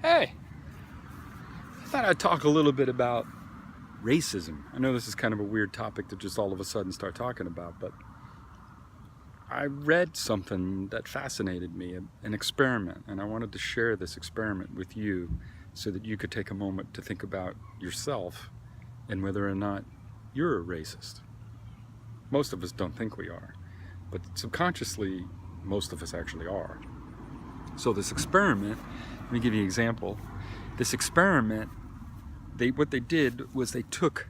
Hey, I thought I'd talk a little bit about racism. I know this is kind of a weird topic to just all of a sudden start talking about, but I read something that fascinated me, an experiment, and I wanted to share this experiment with you so that you could take a moment to think about yourself and whether or not you're a racist. Most of us don't think we are, but subconsciously, most of us actually are. So this experiment, let me give you an example. This experiment, what they did was they took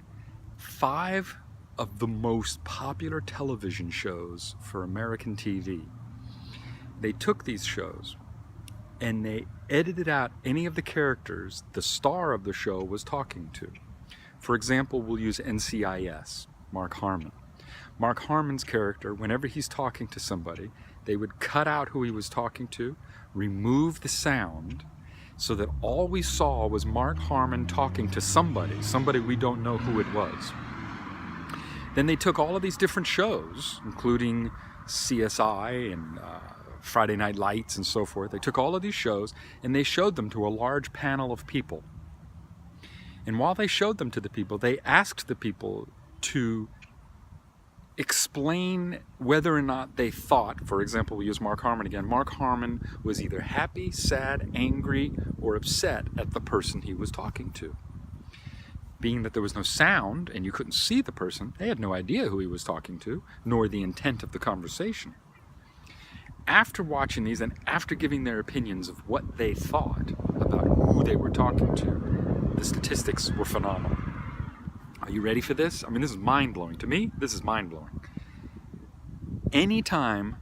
5 of the most popular television shows for American TV. They took these shows and they edited out any of the characters the star of the show was talking to. For example, we'll use NCIS, Mark Harmon. Mark Harmon's character, whenever he's talking to somebody, they would cut out who he was talking to, remove the sound, so that all we saw was Mark Harmon talking to somebody we don't know who it was. Then they took all of these different shows, including CSI and Friday Night Lights and so forth. They took all of these shows and they showed them to a large panel of people. And while they showed them to the people, they asked the people to explain whether or not they thought, for example, we use Mark Harmon again, Mark Harmon was either happy, sad, angry, or upset at the person he was talking to. Being that there was no sound and you couldn't see the person, they had no idea who he was talking to, nor the intent of the conversation. After watching these and after giving their opinions of what they thought about who they were talking to, the statistics were phenomenal. Are you ready for this? I mean, this is mind-blowing. To me, this is mind-blowing. Anytime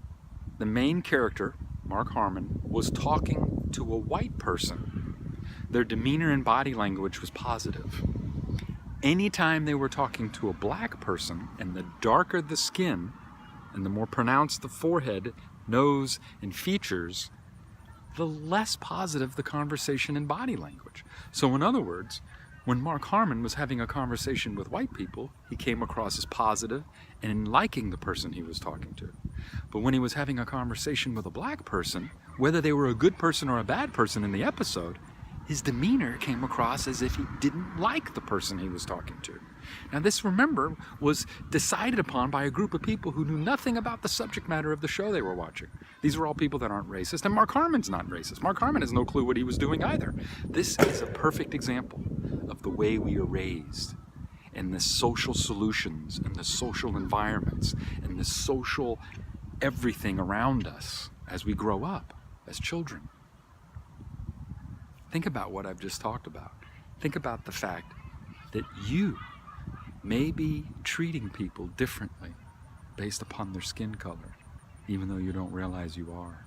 the main character, Mark Harmon, was talking to a white person, their demeanor and body language was positive. Anytime they were talking to a black person, and the darker the skin, and the more pronounced the forehead, nose, and features, the less positive the conversation and body language. So in other words, when Mark Harmon was having a conversation with white people, he came across as positive and in liking the person he was talking to. But when he was having a conversation with a black person, whether they were a good person or a bad person in the episode, his demeanor came across as if he didn't like the person he was talking to. Now this, remember, was decided upon by a group of people who knew nothing about the subject matter of the show they were watching. These were all people that aren't racist, and Mark Harmon's not racist. Mark Harmon has no clue what he was doing either. This is a perfect example of the way we are raised, and the social solutions, and the social environments, and the social everything around us as we grow up as children. Think about what I've just talked about. Think about the fact that you may be treating people differently based upon their skin color, even though you don't realize you are.